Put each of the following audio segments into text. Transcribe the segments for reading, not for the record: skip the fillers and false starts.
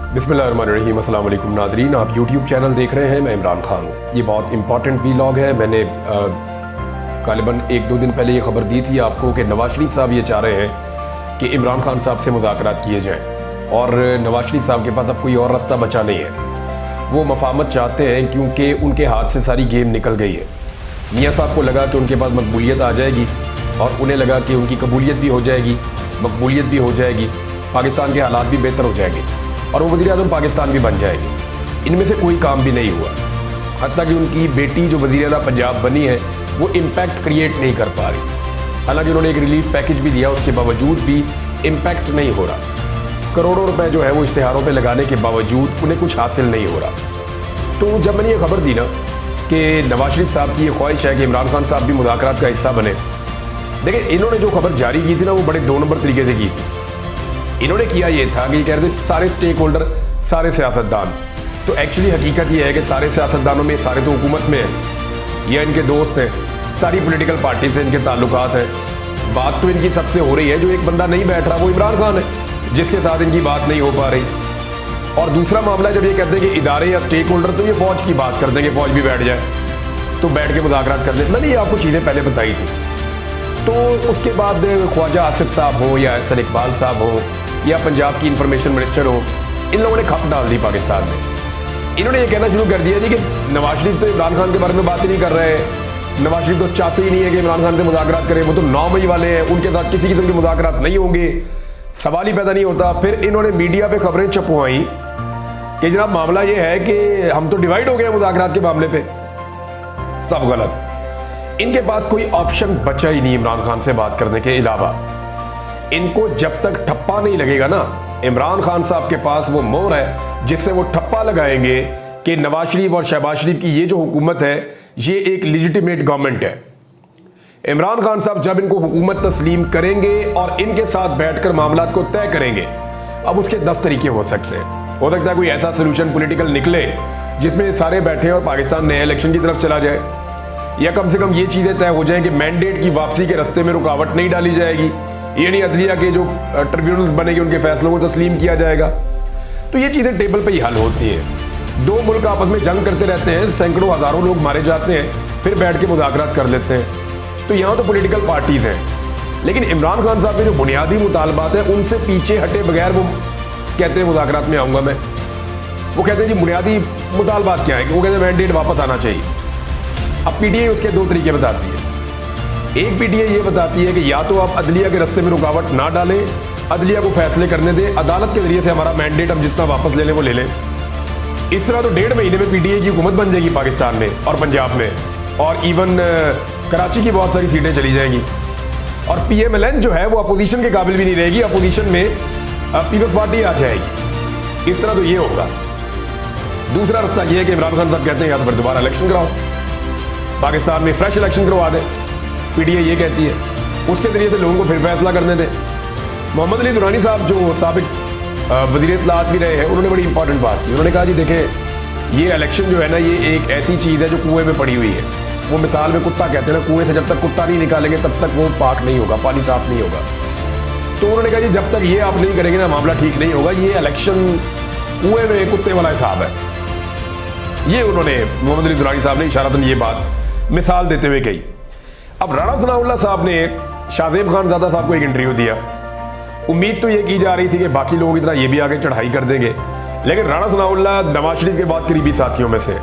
बिस्मिल्लाहिर्रहमानिर्रहीम। अस्सलाम वालेकुम नादरीन, आप यूट्यूब चैनल देख रहे हैं। मैं इमरान खान हूँ। ये बहुत इंपॉर्टेंट वीलॉग है। मैंने गालिबन 1-2 दिन पहले ये खबर दी थी आपको कि नवाज शरीफ साहब ये चाह रहे हैं कि इमरान खान साहब से मुज़ाकरात किए जाएँ और नवाज शरीफ साहब के पास अब कोई और रास्ता बचा नहीं है। वो मफाहमत चाहते हैं क्योंकि उनके हाथ से सारी गेम निकल गई है। मियाँ साहब को लगा कि उनके पास मकबूलियत आ जाएगी और उन्हें लगा कि उनकी कबूलियत भी हो जाएगी, मकबूलियत भी हो जाएगी, पाकिस्तान के हालात भी बेहतर हो जाएंगे और वो वज़ीर आज़म पाकिस्तान भी बन जाएगी। इनमें से कोई काम भी नहीं हुआ। हत्ता कि उनकी बेटी जो वज़ीर आज़म पंजाब बनी है वो इम्पैक्ट क्रिएट नहीं कर पा रही। हालांकि उन्होंने एक रिलीफ पैकेज भी दिया, उसके बावजूद भी इम्पैक्ट नहीं हो रहा। करोड़ों रुपए जो है वो इश्तिहारों पे लगाने के बावजूद उन्हें कुछ हासिल नहीं हो रहा। तो जब मैंने ये खबर दी ना कि नवाज शरीफ साहब की ये ख्वाहिश है कि इमरान खान साहब भी मुज़ाकरात का हिस्सा बने, देखिए इन्होंने जो खबर जारी की थी ना वो बड़े 2 नंबर तरीके से की थी। इन्होंने किया ये था कि कह रहे थे सारे स्टेक होल्डर, सारे सियासतदान। तो एक्चुअली हकीकत ये है कि सारे सियासतदानों में सारे तो हुकूमत में हैं या इनके दोस्त हैं, सारी पॉलिटिकल पार्टी से इनके ताल्लुकात हैं। बात तो इनकी सबसे हो रही है, जो एक बंदा नहीं बैठ रहा वो इमरान खान है जिसके साथ इनकी बात नहीं हो पा रही। और दूसरा मामला जब ये कहते हैं कि इदारे या स्टेक होल्डर, तो ये फौज की बात करते हैं कि फौज भी बैठ जाए तो बैठ के मुज़ाकरात कर ले। मैंने ये आपको चीज़ें पहले बताई थी। तो उसके बाद ख्वाजा आसिफ साहब हो या एहसन इकबाल साहब हो या पंजाब की इंफॉर्मेशन मिनिस्टर हो, इन लोगों ने खप डाल दी पाकिस्तान में। इन्होंने ये कहना शुरू कर दिया जी कि नवाज शरीफ तो इमरान खान के बारे में बात ही नहीं कर रहे हैं, नवाज शरीफ तो चाहते ही नहीं है कि इमरान खान से मुज़ाकरात करें, वो तो 9 मई वाले हैं, उनके साथ किसी किस्म के मुज़ाकरात नहीं होंगे, सवाल ही पैदा नहीं होता। फिर इन्होंने मीडिया पे खबरें छपवाई कि जनाब मामला ये है कि हम तो डिवाइड हो गए मुज़ाकरात के मामले पे। सब गलत। इनके पास कोई ऑप्शन बचा ही नहीं इमरान खान से बात करने के अलावा। इनको जब तक ठप्पा नहीं लगेगा ना, इमरान खान साहब के पास वो मोहर है जिससे वो ठप्पा लगाएंगे कि नवाज शरीफ और शहबाज शरीफ की ये जो हुकूमत है ये एक लेजिटिमेट गवर्नमेंट है। इमरान खान साहब जब इनको हुकूमत तस्लीम करेंगे और इनके साथ बैठकर मामलात को तय करेंगे, अब उसके 10 तरीके हो सकते हैं। हो सकता है कोई ऐसा सोल्यूशन पॉलिटिकल निकले जिसमें सारे बैठे और पाकिस्तान नए इलेक्शन की तरफ चला जाए, या कम से कम ये चीज़ें तय हो जाएं कि मैंडेट की वापसी के रास्ते में रुकावट नहीं डाली जाएगी, यानी अदलिया के जो ट्रिब्यूनल्स बनेंगे उनके फैसलों को तस्लीम किया जाएगा। तो ये चीज़ें टेबल पे ही हल होती हैं। 2 मुल्क आपस में जंग करते रहते हैं, सैकड़ों हज़ारों लोग मारे जाते हैं, फिर बैठ के मुज़ाकरात कर लेते हैं। तो यहाँ तो पॉलिटिकल पार्टीज़ हैं, लेकिन इमरान खान साहब के जो बुनियादी मुतालबात हैं उनसे पीछे हटे बगैर वो कहते हैं मुज़ाकरात में आऊँगा मैं। वो कहते हैं जी बुनियादी मुतालबात क्या है, वो कहते हैं मैंडेट वापस आना चाहिए। अब पीटीआई उसके 2 तरीके बताती है। एक पीटीआई ये बताती है कि या तो आप अदलिया के रास्ते में रुकावट ना डालें, अदलिया को फैसले करने दें, अदालत के जरिए से हमारा मैंडेट हम जितना वापस ले लें वो ले लें। इस तरह तो 1.5 महीने में पीटीआई की हुकूमत बन जाएगी पाकिस्तान में और पंजाब में, और इवन कराची की बहुत सारी सीटें चली जाएंगी। और PMLN जो है वो अपोजिशन के काबिल भी नहीं रहेगी, अपोजिशन में पीपल्स पार्टी आ जाएगी। इस तरह तो ये होगा। दूसरा रास्ता ये है कि इमरान खान साहब कहते हैं या तो फिर दोबारा इलेक्शन कराओ, पाकिस्तान में फ्रेश इलेक्शन करवा दें, पीटीआई ये कहती है, उसके जरिए से लोगों को फिर फैसला करने दें। मोहम्मद अली दुरानी साहब जो साबिक वज़ीर इत्तलाआत भी रहे हैं, उन्होंने बड़ी इंपॉर्टेंट बात की। उन्होंने कहा जी देखें ये इलेक्शन जो है ना ये एक ऐसी चीज़ है जो कुएं में पड़ी हुई है। वो मिसाल में कुत्ता कहते हैं ना, कुएं से जब तक कुत्ता नहीं निकालेंगे तब तक वो पाक नहीं होगा, पानी साफ नहीं होगा। तो उन्होंने कहा जी जब तक ये आप नहीं करेंगे ना मामला ठीक नहीं होगा, ये इलेक्शन कुएं में कुत्ते वाला हिसाब है। ये उन्होंने मोहम्मद अली दुरानी साहब ने इशारतन ये बात मिसाल देते हुए कही। अब राणा सनाउल्लाह साहब ने शाहजेब खानजादा साहब को एक इंटरव्यू दिया। उम्मीद तो ये की जा रही थी कि बाकी लोगों की तरह ये भी आगे चढ़ाई कर देंगे, लेकिन राणा सनाउल्लाह नवाज शरीफ के बाद करीबी साथियों में से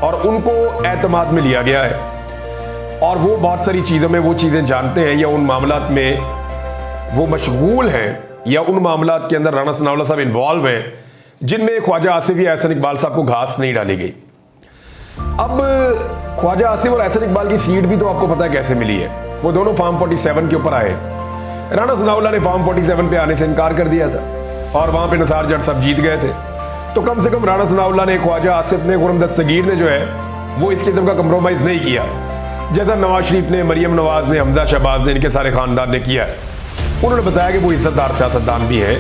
और उनको एतमाद में लिया गया है और वो बहुत सारी चीज़ों में वो चीज़ें जानते हैं या उन मामलात में वो मशगूल हैं या उन मामलात के अंदर राणा सनाउल्लाह साहब इन्वॉल्व हैं जिनमें ख्वाजा आसिफ या एहसन इकबाल साहब को घास नहीं डाली गई। अब ख्वाजा आसिफ और एहसन इकबाल की सीट भी तो आपको पता है कैसे मिली है, वो दोनों फार्म 47 के ऊपर आए। राणा सनाउल्लाह ने फार्म 47 पे आने से इनकार कर दिया था और वहां पे निसार जट साहब जीत गए थे। तो कम से कम राणा सनाउल्लाह ने, ख्वाजा आसिफ ने, खुर्रम दस्तगीर ने जो है वो इस किस्म का कंप्रोमाइज़ नहीं किया जैसा नवाज शरीफ ने, मरियम नवाज ने, हमजा शहबाज ने, इनके सारे खानदान ने किया है। उन्होंने बताया कि वो इज्जतदार सियासतदान भी है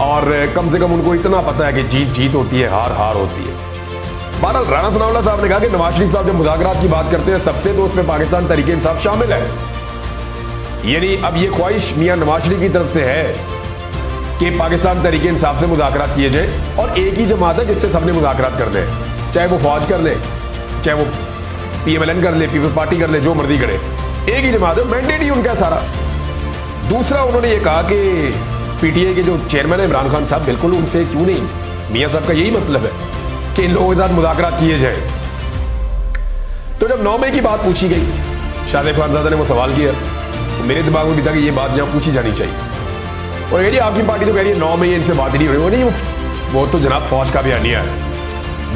और कम से कम उनको इतना पता है कि जीत जीत होती है, हार हार होती है। बहरहाल राणा सनाउल्लाह साहब ने कहा कि नवाज शरीफ साहब जब मुज़ाकरात की बात करते हैं सबसे तो उसमें पाकिस्तान तहरीक इंसाफ शामिल है। यानी अब ये ख्वाहिश मियां नवाज शरीफ की तरफ से है कि पाकिस्तान तरीके इंसाफ से मुज़ाकरात किए जाए, और एक ही जमात है जिससे सबने मुज़ाकरात करने हैं, चाहे वो फौज कर ले, चाहे वो PMLN कर ले, पीपल्स पार्टी कर ले, जो मर्जी करे, एक ही जमात है, मैंडेट ही उनका सारा। दूसरा उन्होंने ये कहा कि PTI के जो चेयरमैन है इमरान खान साहब, बिल्कुल उनसे क्यों नहीं, मियाँ साहब का यही मतलब है कि इन लोगों के साथ मुज़ाकरात किए जाए। तो जब 9 मई की बात पूछी गई, शादिक खानजादा ने वो सवाल किया, तो मेरे दिमाग में भी था कि ये बात यहाँ पूछी जानी चाहिए। और कह आपकी पार्टी तो कह रही है 9 मई इनसे बात नहीं हो रही, वो तो जनाब फौज का बयानिया है।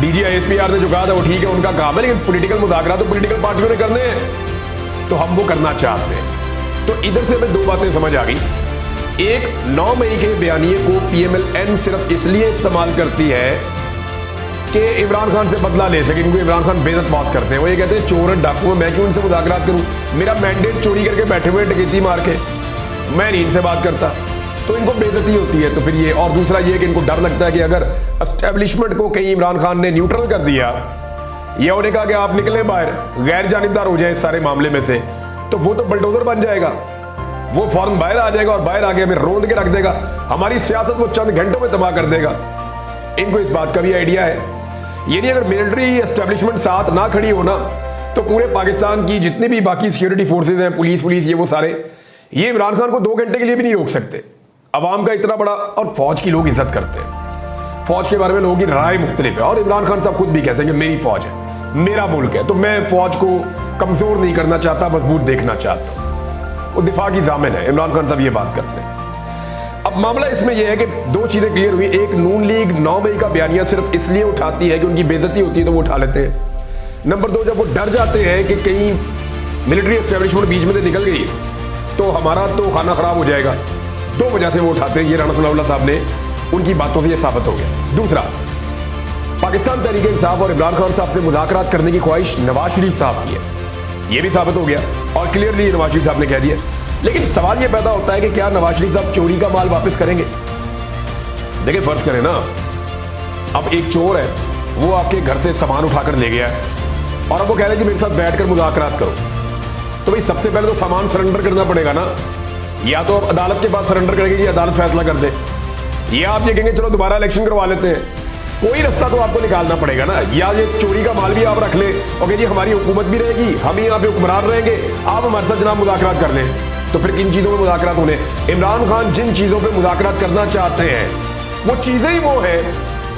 DG ISPR ने जो कहा था वो ठीक है, उनका काम है, लेकिन पॉलिटिकल मुज़ाकरात तो पॉलिटिकल पार्टियों ने करने हैं, तो हम वो करना चाहते हैं। तो इधर से हमें दो बातें समझ आ गई। एक, 9 मई के बयानिए को PMLN सिर्फ इसलिए इस्तेमाल करती है कि इमरान खान से बदला ले सके, क्योंकि इमरान खान बेइज्जत बहुत करते हैं। वो ये कहते हैं चोर डाकू, मैं क्यों इनसे मुज़ाकरात करूं, मेरा मैंडेट चोरी करके बैठे हुए डकैती मार के, मैं नहीं इनसे बात करता, तो इनको बेइज्जती होती है। तो फिर ये, और दूसरा ये कि इनको डर लगता है कि अगर एस्टेब्लिशमेंट को कहीं इमरान खान ने न्यूट्रल कर दिया, या उन्हें कहा कि आप निकले बाहर, गैर जानिबदार हो जाए इस सारे मामले में से, तो वो तो बल्डोजर बन जाएगा, वो फौरन बाहर आ जाएगा और बाहर आके हमें रोंद के रख देगा, हमारी सियासत वो चंद घंटों में तबाह कर देगा। इनको इस बात का भी आइडिया है। यानी अगर मिलिट्री एस्टेब्लिशमेंट साथ ना खड़ी हो ना, तो पूरे पाकिस्तान की जितनी भी बाकी सिक्योरिटी फोर्सेज हैं, पुलिस ये वो सारे, ये इमरान खान को 2 घंटे के लिए भी नहीं रोक सकते। अवाम का इतना बड़ा, और फौज की लोग इज्जत करते हैं, फौज के बारे में लोगों की राय मुख्तलिफ है, और इमरान खान साहब खुद भी कहते हैं कि मेरी फौज है, मेरा मुल्क है, तो मैं फौज को कमजोर नहीं करना चाहता, मजबूत देखना चाहता हूं। वो दिफा की जामिन है, इमरान खान साहब ये बात करते हैं। अब मामला इसमें यह है कि 2 चीजें क्लियर हुई। एक, नून लीग 9 मई का बयानिया सिर्फ इसलिए उठाती है कि उनकी बेइज्जती होती है तो वो उठा लेते हैं। नंबर 2, जब वो डर जाते हैं कि कहीं मिलिट्री एस्टेब्लिशमेंट बीच में से निकल गई तो हमारा तो खाना खराब हो जाएगा, 2 वजह से वो उठाते हैं। ये राणा सनाउल्लाह साहब ने, उनकी बातों से ये साबित हो गया। दूसरा, पाकिस्तान तहरीक इंसाफ और इमरान खान साहब से मुज़ाकरात करने की ख्वाहिश नवाज शरीफ साहब की है, ये भी साबित हो गया, और क्लियरली नवाज शरीफ साहब ने कह दिया। लेकिन सवाल यह पैदा होता है कि क्या नवाज शरीफ साहब चोरी का माल वापस करेंगे? देखिए, फर्ज करें ना, अब एक चोर है, वो आपके घर से सामान उठाकर ले गया है, और अब वो कह रहे हैं कि मेरे साथ बैठकर मुज़ाकरात करो, तो भाई सबसे पहले तो सामान सरेंडर करना पड़ेगा ना। या तो आप अदालत के पास सरेंडर करेंगे कि अदालत फैसला कर दे, या आप ये कहेंगे चलो दोबारा इलेक्शन करवा लेते हैं, कोई रास्ता तो आपको निकालना पड़ेगा ना। या ये चोरी का माल भी आप रख ले, ओके जी हमारी हुकूमत भी रहेगी, हम ही यहाँ पे हुक्मरान रहेंगे, आप हमारे साथ जनाब मुज़ाकरात कर लें। तो फिर किन चीज़ों में मुज़ाकरात होने? इमरान खान जिन चीज़ों पे मुज़ाकरात करना चाहते हैं, वो चीज़ें ही वो है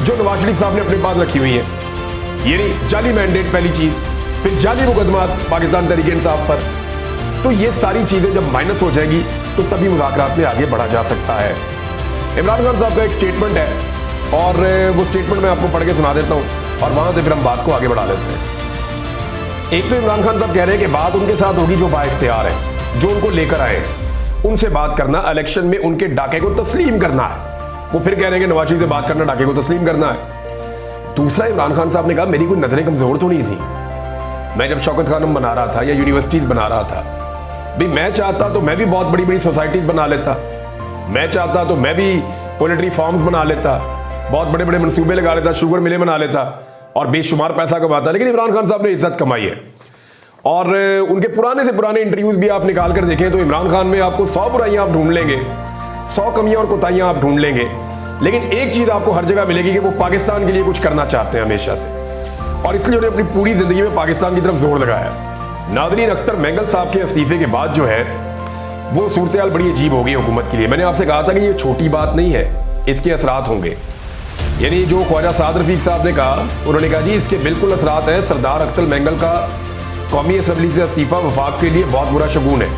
जो नवाज शरीफ साहब ने अपने पास रखी हुई है। ये नहीं, जाली मैंडेट पहली चीज़, फिर जाली मुकदमा पाकिस्तान तहरीक इंसाफ पर, तो ये सारी चीज़ें जब माइनस हो जाएगी तो तभी मुज़ाकरात में आगे बढ़ा जा सकता है। इमरान खान साहब का एक स्टेटमेंट है, और वो स्टेटमेंट मैं आपको पढ़ के सुना देता हूँ, और वहाँ से फिर हम बात को आगे बढ़ा लेते हैं। एक तो इमरान खान साहब कह रहे हैं कि बात उनके साथ होगी जो बाइख्तियार है, जो उनको लेकर आए, उनसे बात करना, इलेक्शन में उनके डाके को तस्लीम करना है। वो फिर कह रहे हैं कि नवाज शरीफ से बात करना, डाके को तस्लीम करना है। दूसरा, इमरान खान साहब ने कहा मेरी कोई नजरें कमजोर तो नहीं थी, मैं जब शौकत खानम बना रहा था या यूनिवर्सिटीज बना रहा था, भाई मैं चाहता तो मैं भी बहुत बड़ी बड़ी सोसाइटीज बना लेता, मैं चाहता तो मैं भी पोल्ट्री फार्म्स बना लेता, बहुत बड़े बड़े मंसूबे लगा लेता, शुगर मिलें बना लेता, और बेशुमार पैसा कमाता। लेकिन इमरान खान साहब ने इज्जत कमाई है, और उनके पुराने से पुराने इंटरव्यूज भी आप निकाल कर देखें तो इमरान खान में आपको 100 बुराइयां आप ढूंढ लेंगे, 100 कमियां और कोताहियां आप ढूंढ लेंगे, लेकिन एक चीज आपको हर जगह मिलेगी कि वो पाकिस्तान के लिए कुछ करना चाहते हैं हमेशा से, और इसलिए उन्हें अपनी पूरी जिंदगी में पाकिस्तान की तरफ जोर लगाया। नादरीन, अख्तर मेंगल साहब के इस्तीफे के बाद जो है वो सूरत हाल बड़ी अजीब हो गई हुकूमत के लिए। मैंने आपसे कहा था कि ये छोटी बात नहीं है, इसके असरात होंगे। यानी जो ख्वाजा साद रफीक साहब ने कहा, उन्होंने कहा जी इसके बिल्कुल असरात हैं। सरदार अख्तर मेंगल का कौमी असम्बली से इस्तीफा वफाक के लिए बहुत बुरा शगुन है।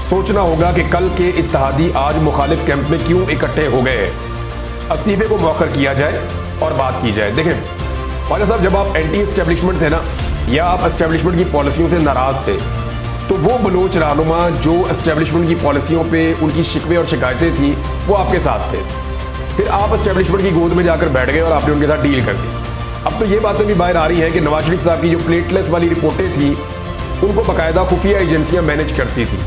सोचना होगा कि कल के इत्तेहादी आज मुखालिफ कैंप में क्यों इकट्ठे हो गए हैं। इस्तीफे को मौखर किया जाए और बात की जाए। देखें ख्वाजा साहब, जब आप एंटी एस्टेब्लिशमेंट थे ना, या आप एस्टेब्लिशमेंट की पॉलिसियों से नाराज थे, तो वो बलोच रहनुमा जो एस्टेब्लिशमेंट की पॉलिसियों पे उनकी शिकवे और शिकायतें थी वो आपके साथ थे। फिर आप एस्टेब्लिशमेंट की गोद में जाकर बैठ गए और आपने उनके साथ डील कर दी। अब तो ये बातें भी बाहर आ रही हैं कि नवाज शरीफ साहब की जो प्लेटलेस वाली रिपोर्टें थी उनको बाकायदा खुफिया एजेंसियां मैनेज करती थी,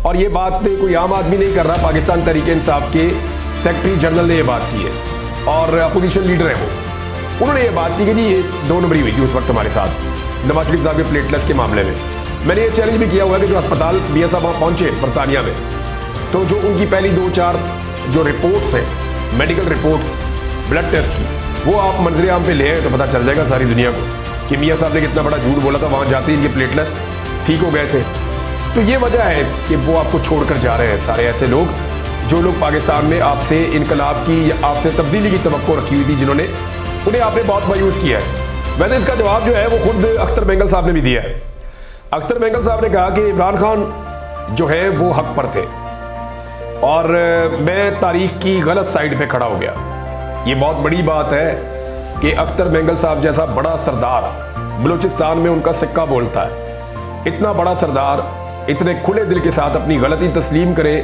और ये बात कोई आम आदमी नहीं कर रहा। पाकिस्तान तहरीक इंसाफ के सेक्रेटरी जनरल ने ये बात की है, और अपोजिशन लीडर है वो, उन्होंने ये बात की कि जी ये 2 नंबरी हुई थी उस वक्त हमारे साथ नवाज शरीफ साहब के प्लेटलेस के मामले में। मैंने ये चैलेंज भी किया हुआ है कि जो अस्पताल मियां साहब वहाँ पहुंचे बरतानिया में, तो जो उनकी पहली 2-4 जो रिपोर्ट्स हैं, मेडिकल रिपोर्ट्स ब्लड टेस्ट की, वो आप मंजर आम पे ले आए तो पता चल जाएगा सारी दुनिया को कि मियाँ साहब ने कितना बड़ा झूठ बोला था, वहाँ जाते ही इनके प्लेटलेट्स ठीक हो गए थे। तो ये वजह है कि वो आपको छोड़कर जा रहे हैं सारे ऐसे लोग जो लोग पाकिस्तान में आपसे इनकलाब की या आपसे तब्दीली की तवक्को रखी हुई थी, जिन्होंने उन्हें आपने बहुत मायूस किया है। वैसे इसका जवाब जो है वो खुद अख्तर बेंगल साहब ने भी दिया है। अख्तर बेंगल साहब ने कहा कि इमरान खान जो है वो हक पर थे और मैं तारीख की गलत साइड पे खड़ा हो गया। ये बहुत बड़ी बात है कि अख्तर बेंगल साहब जैसा बड़ा सरदार, बलूचिस्तान में उनका सिक्का बोलता है, इतना बड़ा सरदार इतने खुले दिल के साथ अपनी गलती तस्लीम करे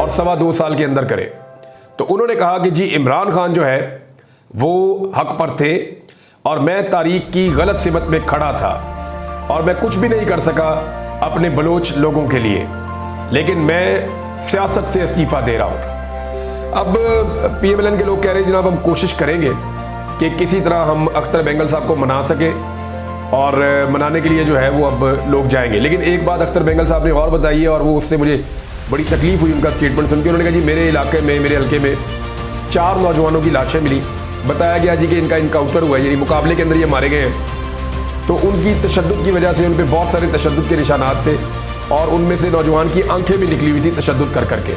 और 2.25 साल के अंदर करे। तो उन्होंने कहा कि जी इमरान खान जो है वो हक पर थे और मैं तारीख की गलत सिमत में खड़ा था और मैं कुछ भी नहीं कर सका अपने बलोच लोगों के लिए, लेकिन मैं सियासत से इस्तीफा दे रहा हूँ। अब PMLN के लोग कह रहे हैं जनाब हम कोशिश करेंगे कि किसी तरह हम अख्तर बेंगल साहब को मना सके और मनाने के लिए जो है वो अब लोग जाएंगे। लेकिन एक बात अख्तर बेंगल साहब ने और बताई है और वो उससे मुझे बड़ी तकलीफ हुई उनका स्टेटमेंट सुन के। उन्होंने कहा जी मेरे इलाके में, मेरे हल्के में 4 नौजवानों की लाशें मिली, बताया गया जी कि इनका इनकाउंटर हुआ है, यानी मुकाबले के अंदर ये मारे गए हैं। तो उनकी तशद्दुद की वजह से उन पर बहुत सारे तशद्दुद के निशानात थे और उनमें से नौजवान की आंखें भी निकली हुई थी तशद्दुद कर करके।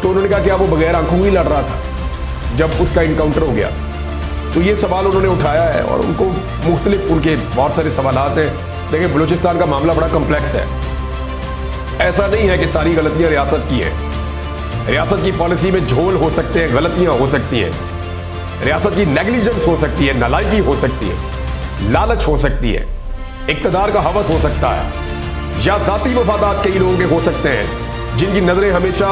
तो उन्होंने कहा क्या वो बगैर आंखों ही लड़ रहा था जब उसका इनकाउंटर हो गया? तो ये सवाल उन्होंने उठाया है और उनको मुख्तलिफ उनके बहुत सारे सवालात हैं। देखिए बलूचिस्तान का मामला बड़ा कम्प्लेक्स है। ऐसा नहीं है कि सारी गलतियां रियासत की हैं। रियासत की पॉलिसी में झोल हो सकते हैं, गलतियां हो सकती हैं, रियासत की नेग्लिजेंस हो सकती है, नालायकी हो सकती है, लालच हो सकती है, इक्तदार का हवस हो सकता है, या जाती मफादात कई लोगों के हो सकते हैं जिनकी नजरें हमेशा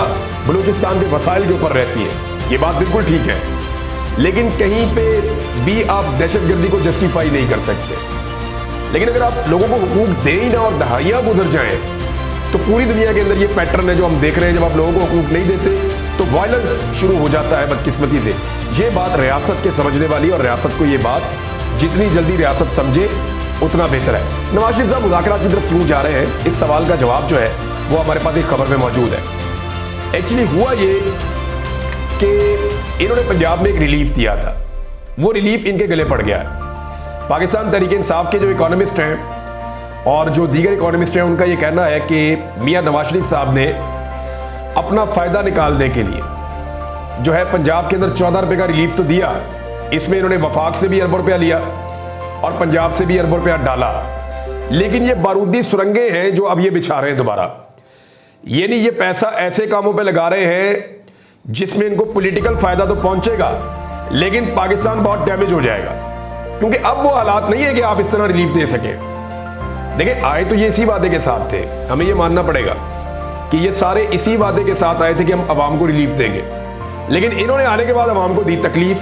बलूचिस्तान के वसाइल के ऊपर रहती है। ये बात बिल्कुल ठीक है, लेकिन कहीं पे भी आप दहशतगर्दी को जस्टिफाई नहीं कर सकते। लेकिन अगर आप लोगों को हुकूक दें ही ना और दहाइयां गुजर जाएं, तो पूरी दुनिया के अंदर ये पैटर्न है जो हम देख रहे हैं। जब आप लोगों को हुकूक नहीं देते तो वायलेंस शुरू हो जाता है बदकिस्मती से। ये बात रियासत के समझने वाली, और रियासत को ये बात जितनी जल्दी रियासत समझे उतना बेहतर है। नवाज शरीफ साहब मुज़ाकरात की तरफ क्यों जा रहे हैं, इस सवाल का जवाब जो है वो हमारे पास एक खबर में मौजूद है। एक्चुअली हुआ ये कि इन्होंने पंजाब में एक रिलीफ दिया था, वो रिलीफ इनके गले पड़ गया है। पाकिस्तान तहरीक इंसाफ के जो इकोनॉमिस्ट हैं और जो दीगर इकोनॉमिस्ट हैं, उनका ये कहना है कि मियां नवाज शरीफ साहब ने अपना फ़ायदा निकालने के लिए जो है पंजाब के अंदर 14 रुपये का रिलीफ तो दिया, इसमें इन्होंने वफाक से भी अरबों रुपया लिया और पंजाब से भी अरबों रुपया डाला। लेकिन ये बारूदी सुरंगें हैं जो अब ये बिछा रहे हैं दोबारा। यानी ये पैसा ऐसे कामों पे लगा रहे हैं जिसमें इनको पॉलिटिकल फायदा तो पहुंचेगा, लेकिन पाकिस्तान बहुत डैमेज हो जाएगा, क्योंकि अब वो हालात नहीं है कि आप इस तरह रिलीफ दे सकें। देखिए आए तो ये इसी वादे के साथ थे, हमें ये मानना पड़ेगा कि ये सारे इसी वादे के साथ आए थे कि हम अवाम को रिलीफ देंगे। लेकिन इन्होंने आने के बाद अवाम को दी तकलीफ,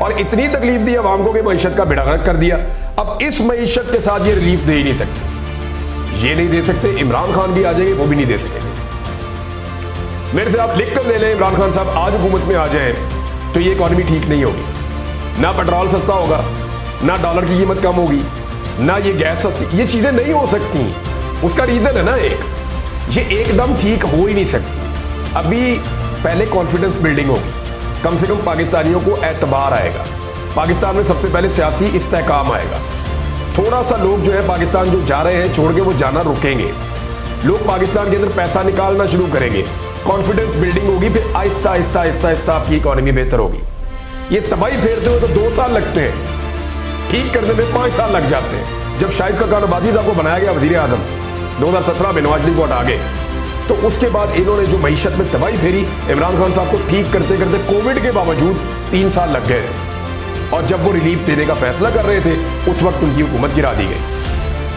और इतनी तकलीफ दी अवाम को कि मईशत का बेड़ा गर्क कर दिया। अब इस मईशत के साथ ये रिलीफ दे ही नहीं सकते, ये नहीं दे सकते। इमरान खान भी आ जाएंगे, वो भी नहीं दे सकेंगे। मेरे से आप लिख कर ले लें, इमरान खान साहब आज हुकूमत में आ जाएं तो ये इकॉनमी ठीक नहीं होगी। ना पेट्रोल सस्ता होगा, ना डॉलर की कीमत कम होगी, ना ये गैस सस्ती, ये चीजें नहीं हो सकती। उसका रीजन है ना एक, ये एकदम ठीक हो ही नहीं सकती। अभी पहले कॉन्फिडेंस बिल्डिंग होगी, कम से कम पाकिस्तानियों को एतबार आएगा, पाकिस्तान में सबसे पहले सियासी इस्तेहकाम आएगा। थोड़ा सा लोग जो है पाकिस्तान जो जा रहे हैं छोड़ के वो जाना रुकेंगे, लोग पाकिस्तान के अंदर पैसा निकालना शुरू करेंगे, कॉन्फिडेंस बिल्डिंग होगी, फिर आहिस्ता आहिस्ता आहिस्ता आहिस्ता आपकी इकोनॉमी बेहतर होगी। ये तबाही फेरते हुए तो 2 साल लगते हैं, ठीक करने में 5 साल लग जाते हैं। जब शाहिद खाकान अब्बासी साहब को बनाया गया वजीर आजम 2017 में, नवाज शरीफ को हटा गए, तो उसके बाद इन्होंने जो मईशत में तबाही फेरी, इमरान खान साहब को ठीक करते करते कोविड के बावजूद 3 साल लग गए थे। और जब वो रिलीफ देने का फैसला कर रहे थे उस वक्त उनकी हुकूमत गिरा दी गई।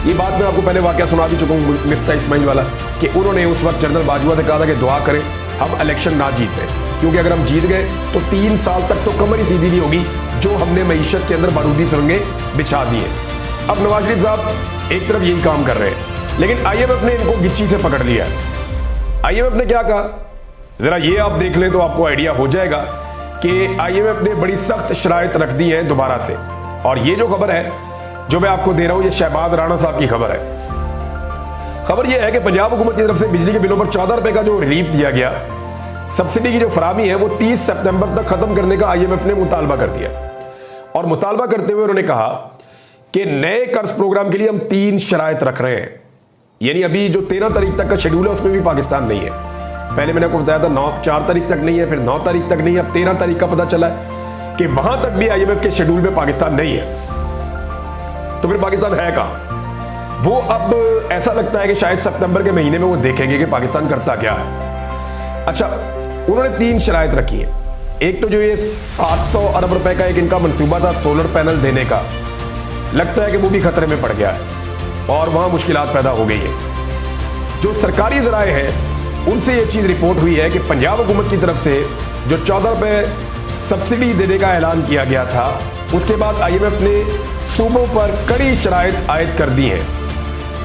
ये बात मैं आपको पहले वाकया सुना भी चुका हूँ मिफ्ता इस्माइल वाला, कि उन्होंने उस वक्त जनरल बाजवा से कहा था कि दुआ करें हम इलेक्शन ना जीतें, क्योंकि अगर हम जीत गए तो 3 साल तक तो कमर ही सीधी नहीं होगी जो हमने मईशत के अंदर बारूदी सुरंगें बिछा दी हैं। अब नवाज शरीफ साहब एक तरफ यही काम कर रहे हैं, लेकिन IMF ने इनको गिच्ची से पकड़ लिया है। IMF ने क्या कहा, जरा ये आप देख लें तो आपको आइडिया हो जाएगा कि IMF ने बड़ी सख्त शराइत रख दी है दोबारा से। और ये जो खबर है जो मैं आपको दे रहा हूं, ये शहबाज राणा साहब की खबर है। खबर ये है कि पंजाब हुकूमत की तरफ से बिजली के बिलों पर 14 रुपए का जो रिलीफ दिया गया, सब्सिडी की जो फराहमी है वो 30 सितंबर तक खत्म करने का IMF ने मुतालबा कर दिया। और मुतालबा करते हुए उन्होंने कहा कि नए कर्ज प्रोग्राम के लिए हम 3 शराइत रख रहे हैं। यानी अभी जो 13 तारीख तक का शेड्यूल है उसमें भी पाकिस्तान नहीं है। पहले मैंने आपको बताया था 4 तारीख तक नहीं है, फिर 9 तारीख तक नहीं है, अब 13 तारीख का पता चला है कि वहां तक भी IMF के शेड्यूल में पाकिस्तान नहीं है। तो फिर पाकिस्तान है कहां? वो अब ऐसा लगता है कि शायद सितंबर के महीने में वो देखेंगे कि पाकिस्तान करता क्या है। अच्छा, उन्होंने 3 शराइत रखी है। एक तो जो ये 700 अरब रुपए का एक इनका मंसूबा था सोलर पैनल देने का, लगता है कि वो भी खतरे में पड़ गया है और वहां मुश्किलात पैदा हो गई है। जो सरकारी ज़राए हैं उनसे ये चीज़ रिपोर्ट हुई है कि पंजाब हुकूमत की तरफ से जो 14 रुपए सब्सिडी देने का ऐलान किया गया था, उसके बाद IMF ने सूबों पर कड़ी शराइत आयद कर दी हैं,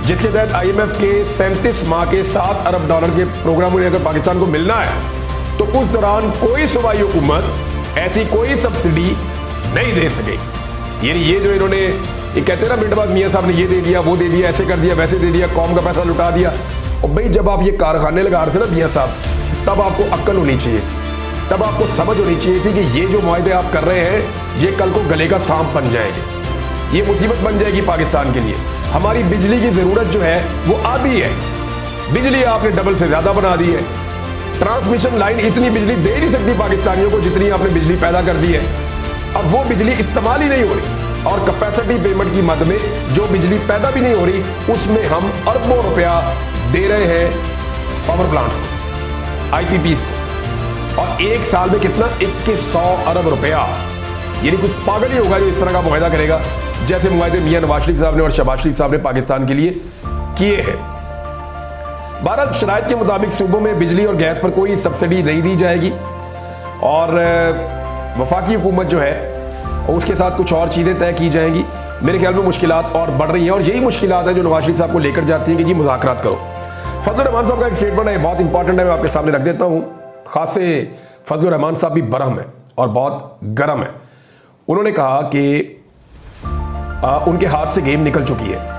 जिसके तहत IMF के 37 माह के $7 अरब के प्रोग्राम में अगर पाकिस्तान को मिलना है तो उस दौरान कोई सूबाई हुकूमत ऐसी कोई सब्सिडी नहीं दे सकेगी। यानी ये जो इन्होंने ये कहते हैं ना मिनट बाद मियाँ साहब ने ये दे दिया, वो दे दिया, ऐसे कर दिया, वैसे दे दिया, कौम का पैसा लुटा दिया। और भाई जब आप ये कारखाने लगा रहे थे ना मियाँ साहब, तब आपको अक्ल होनी चाहिए थी, तब आपको समझ होनी चाहिए थी कि ये जो मुआहदे आप कर रहे हैं ये कल को गले का सांप बन जाएंगे, ये मुसीबत बन जाएगी पाकिस्तान के लिए। हमारी बिजली की जरूरत जो है वो आधी है, बिजली आपने डबल से ज्यादा बना दी है। ट्रांसमिशन लाइन इतनी बिजली दे नहीं सकती पाकिस्तानियों को जितनी आपने बिजली पैदा कर दी है। अब वो बिजली इस्तेमाल ही नहीं हो रही और कैपेसिटी पेमेंट की मद में जो बिजली पैदा भी नहीं हो रही उसमें हम अरबों रुपया दे रहे हैं पावर प्लांट्स को, IPPs को। और एक साल में कितना 2100 अरब रुपया। यानी कुछ पागल ही होगा जो इस तरह का मुआहदा करेगा जैसे मुआहदे मियां नवाज शरीफ साहब ने और शहबाज शरीफ साहब ने पाकिस्तान के लिए किए हैं। भारत शराइत के मुताबिक सूबों में बिजली और गैस पर कोई सब्सिडी नहीं दी जाएगी और वफाकी हुकूमत जो है उसके साथ कुछ और चीज़ें तय की जाएंगी। मेरे ख्याल में मुश्किलात और बढ़ रही हैं और यही मुश्किलात है जो नवाज शरीफ साहब को लेकर जाती हैं कि जी मुज़ाकरात करो। फजलुर रहमान साहब का एक स्टेटमेंट है, बहुत इंपॉर्टेंट है, मैं आपके सामने रख देता हूँ। खासे फजलुर रहमान साहब भी बरहम है और बहुत गर्म है। उन्होंने कहा कि उनके हाथ से गेम निकल चुकी है।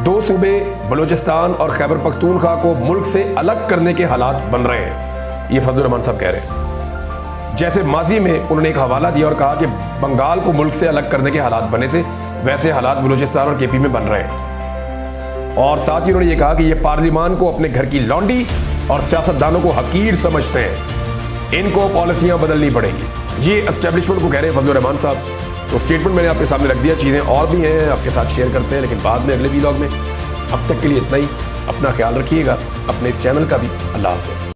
2 सूबे बलूचिस्तान और खैबर पख्तूनख्वा को मुल्क से अलग करने के हालात बन रहे हैं, ये फजलुर रहमान साहब कह रहे हैं। जैसे माजी में उन्होंने एक हवाला दिया और कहा कि बंगाल को मुल्क से अलग करने के हालात बने थे, वैसे हालात बलूचिस्तान और KP में बन रहे हैं। और साथ ही उन्होंने ये कहा कि ये पार्लियामान को अपने घर की लौंडी और सियासतदानों को हकीर समझते हैं, इनको पॉलिसियां बदलनी पड़ेगी। जी एस्टेब्लिशमेंट को कह रहे हैं फजलुर रहमान साहब। तो स्टेटमेंट मैंने आपके सामने रख दिया, चीज़ें और भी हैं आपके साथ शेयर करते हैं लेकिन बाद में अगले व्लॉग में। अब तक के लिए इतना ही, अपना ख्याल रखिएगा, अपने इस चैनल का भी। अल्लाह हाफ़िज़।